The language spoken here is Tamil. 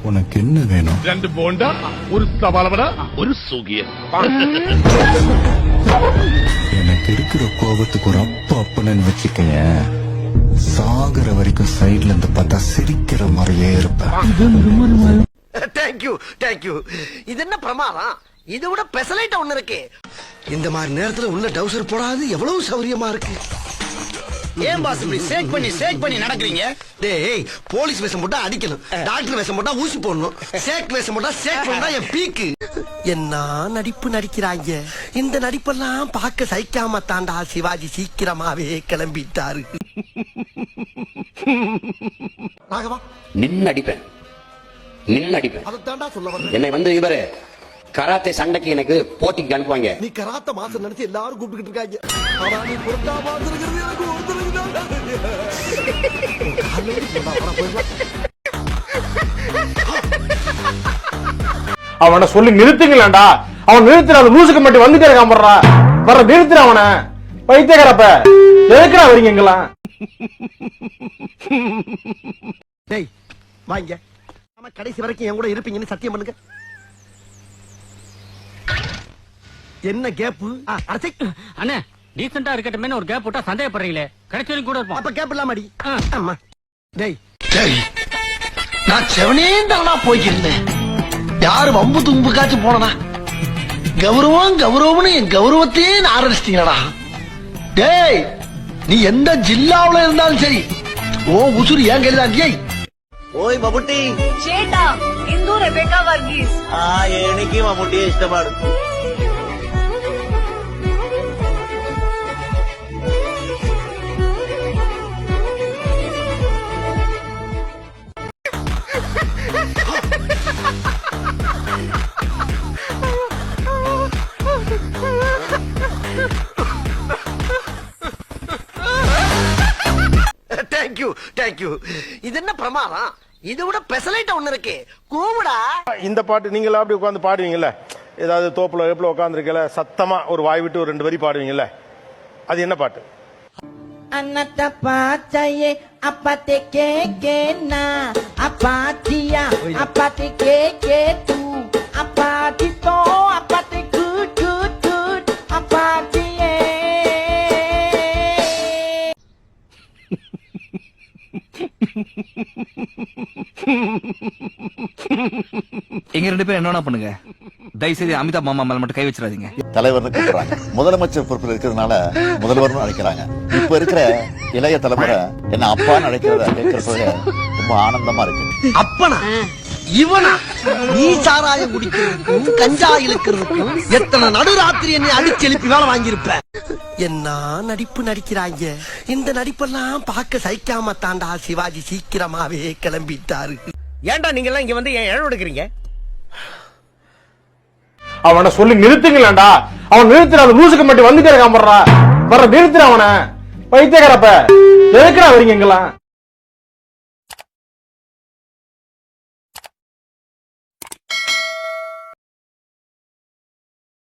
உனக்கு என்ன வேணும்? 2 போண்டா, ஒரு சவாலவடா, ஒரு சுகிய. எனக்கு இருக்கிற கோபத்துக்கு ஒரு அப்பன்னு வச்சுக்கங்க, சாகர வரைக்கும் சைடுல இருந்து பார்த்தா சிரிக்கிற மாதிரியே இருப்பேன். தேங்க்யூ. இது என்ன பிரமாதம்? இதை விட பெசலைட் ஒண்ணு இருக்கு. இந்த மாதிரி நேரத்துல உள்ள டவுசர் போடாது எவ்வளவு சௌரியமா இருக்கு. ஏன் பாஸ் இப்படி ஷேக் பண்ணி நடக்கிறீங்க? டேய், போலீஸ் வேஷம் போட்டா அடிக்கணும், டாக்டர் வேஷம் போட்டா ஊசி போடணும், ஷேக் வேஷம் போட்டா ஷேக் பண்ணா என் பீக்கு. என்ன நடிப்பு நடிக்கிறாங்க. இந்த நடிப்பெல்லாம் பார்க்க சகிக்காம தாண்டா சிவாஜி சீக்கிரமாவே கிளம்பிட்டாரு. ராகவா, நின்னு அடிப்பேன். அதான்டா சொல்ல வந்தேன். என்னை இவரு கராத்தே சண்டைக்கு எனக்கு போட்டிக்கு அனுப்புவாங்க. நீ கராத்த மாசம் நினைச்சு எல்லாரும் கூப்பிட்டு இருக்காங்க. ஆனா நீ புரட்டா மாசம் இருக்கிறது எனக்கு ஒருத்தருக்கு அவனை சொல்லி நிறுத்துங்களா? அவன் நிறுத்துற அந்த லூசுக்கு மட்டும் வந்துட்டே இருக்கான். வர நிறுத்துற அவனை. பைத்தியக்காரப்ப எதுக்குறா வரீங்க எங்கெல்லாம்? டேய் வாங்க, நாம கடைசி வரைக்கும் என் கூட இருப்பீங்கன்னு சத்தியம் பண்ணுங்க. என்ன கேப்பு? அண்ணே, டீசெண்டா இருக்கட்டுமே ஒரு கேப் போட்டா சந்தேகப்படுறீங்களே, கடைசி கூட இருப்போம். அப்ப கேப் இல்லாம அடி. ஆமா. டேய், நான் செவனேந்தானா போயிருந்தேன். யாரு வம்பு தும்புக்காச்சும் போனா கௌரவம்னு என் கௌரவத்தையே ஆரம்பிச்சிட்டீங்களா? டேய், நீ எந்த ஜில்லாவுல இருந்தாலும் சரி, ஓ உசுறு ஏன் கையில்தான். டேய் ஓய் மம்முட்டி ചേട്ടാ, ഇന്ദു റെബേക്ക വർഗീസ്. എനിക്ക് മമ്മൂട്ടിയെ ഇഷ്ടമാണ്. தேங்க்யூ. இது என்ன பிரமாதம்? இதை விட பெசலைட் ஒண்ணு இருக்கு. கூவுடா. இந்த பாட்டு நீங்களா அப்படி உட்காந்து பாடுவீங்கல்ல, ஏதாவது தோப்புல எப்பல உட்காந்துருக்கல, சத்தமா ஒரு வாய் விட்டு ஒரு 2 வரி பாடுவீங்கல்ல, அது என்ன பாட்டு? Anata pacaye apate keke na apatia apate keke tu apati to apate good apatie. எங்க 2 பேரும் என்ன பண்ணுங்க, தயவுசெய்து அமிதாப் மாமா மேல மட்டும் கை வச்சிடாதீங்க. தலைவர்னு கூப்பிடுறாங்க. முதலமைச்சர் பொறுப்பில் இருக்கிறதுனால முதல்வர்னு அழைக்கிறாங்க. இப்ப இருக்கிற இளைய தலைமுறை என்ன அப்பான்னு அழைக்கிறத கேட்கறதுல ரொம்ப ஆனந்தமா இருக்கு. அப்பனா இவனா? நீ சாராயம் குடிக்கிறதுக்கும் கஞ்சா இழுக்கிறதுக்கும் எத்தனை நடுராத்திரி என்னை அடிச்சு எழுப்பி வேலை வாங்கியிருப்ப. என்ன நடிப்பு நடிக்கிறாங்க. இந்த நடிப்பெல்லாம் பார்க்க சகிக்காம தாண்டா சிவாஜி சீக்கிரமாவே கிளம்பிட்டாரு. ஏன்டா நீங்க எல்லாம் இங்க வந்து ஏன் இழவு எடுக்கிறீங்க? அவனை சொல்லி நிறுத்துங்களா? அவன் நிறுத்துற அந்த லூசுக்கு மட்டும் வந்துட்டே இருக்கான். வர நிறுத்துற அவனை. பைத்தியக்காரப்ப எதுக்குறா வரீங்க எங்கெல்லாம்?